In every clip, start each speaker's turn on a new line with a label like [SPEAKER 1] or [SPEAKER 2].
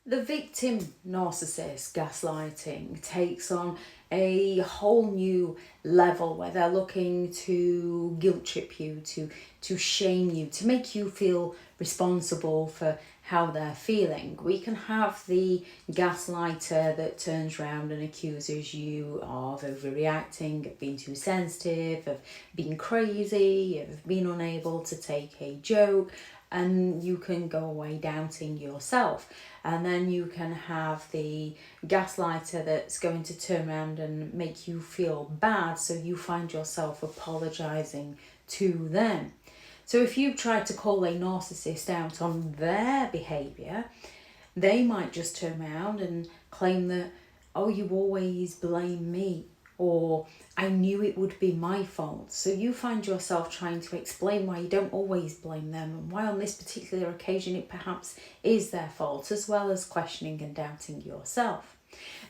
[SPEAKER 1] The victim narcissist gaslighting takes on a whole new level where they're looking to guilt trip you, to shame you, to make you feel responsible for how they're feeling. We can have the gaslighter that turns around and accuses you of overreacting, of being too sensitive, of being crazy, of being unable to take a joke, and you can go away doubting yourself. And then you can have the gaslighter that's going to turn around and make you feel bad, so you find yourself apologising to them. So if you try to call a narcissist out on their behaviour, they might just turn around and claim that, oh, you always blame me, or I knew it would be my fault. So you find yourself trying to explain why you don't always blame them and why on this particular occasion it perhaps is their fault, as well as questioning and doubting yourself.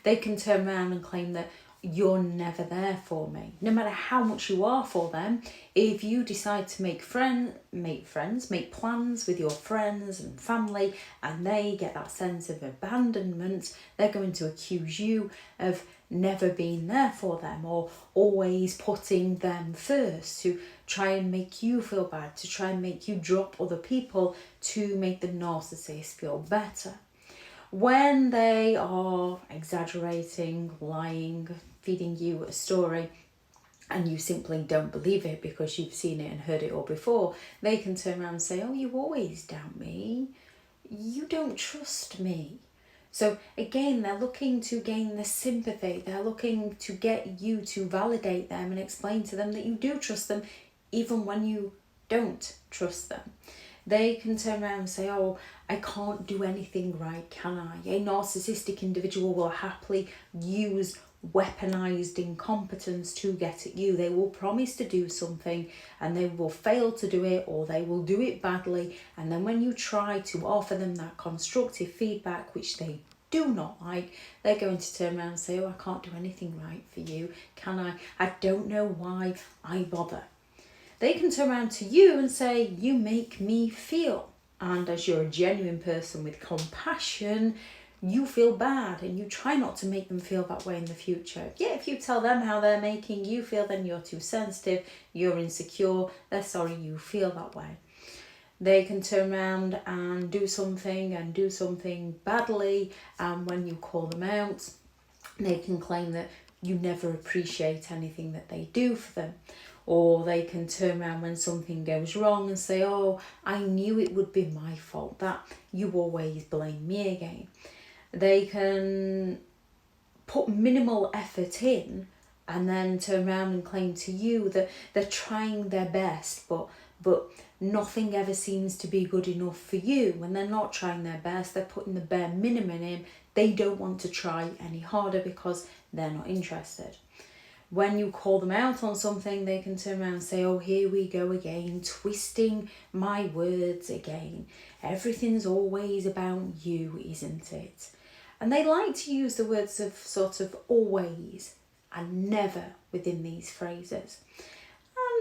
[SPEAKER 1] They can turn around and claim that you're never there for me. No matter how much you are for them, if you decide to make plans with your friends and family, and they get that sense of abandonment, they're going to accuse you of never being there for them, or always putting them first, to try and make you feel bad, to try and make you drop other people to make the narcissist feel better. When they are exaggerating, lying, feeding you a story, and you simply don't believe it because you've seen it and heard it all before, they can turn around and say, oh, you always doubt me, you don't trust me. So again, they're looking to gain the sympathy. They're looking to get you to validate them and explain to them that you do trust them, even when you don't trust them. They can turn around and say, oh, I can't do anything right, can I? A narcissistic individual will happily use weaponized incompetence to get at you. They will promise to do something and they will fail to do it, or they will do it badly. And then when you try to offer them that constructive feedback, which they do not like, they're going to turn around and say, oh, I can't do anything right for you, can I? I don't know why I bother. They can turn around to you and say, you make me feel. And as you're a genuine person with compassion, you feel bad and you try not to make them feel that way in the future. Yeah, if you tell them how they're making you feel, then you're too sensitive, you're insecure, they're sorry you feel that way. They can turn around and do something badly, and when you call them out, they can claim that you never appreciate anything that they do for them. Or they can turn around when something goes wrong and say, oh, I knew it would be my fault, that you always blame me again. They can put minimal effort in and then turn around and claim to you that they're trying their best, but nothing ever seems to be good enough for you. When they're not trying their best, they're putting the bare minimum in. They don't want to try any harder because they're not interested. When you call them out on something, they can turn around and say, oh, here we go again, twisting my words again. Everything's always about you, isn't it? And they like to use the words of sort of always and never within these phrases.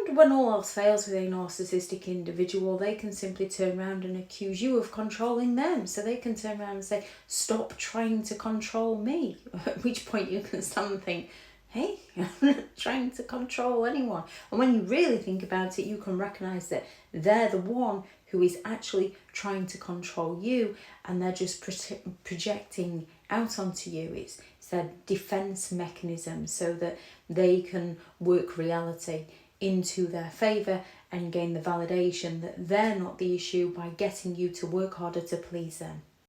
[SPEAKER 1] And when all else fails with a narcissistic individual, they can simply turn around and accuse you of controlling them. So they can turn around and say, stop trying to control me. At which point you can stand and think, hey, I'm not trying to control anyone. And when you really think about it, you can recognise that they're the one who is actually trying to control you, and they're just projecting out onto you. It's their defence mechanism so that they can work reality into their favour and gain the validation that they're not the issue by getting you to work harder to please them.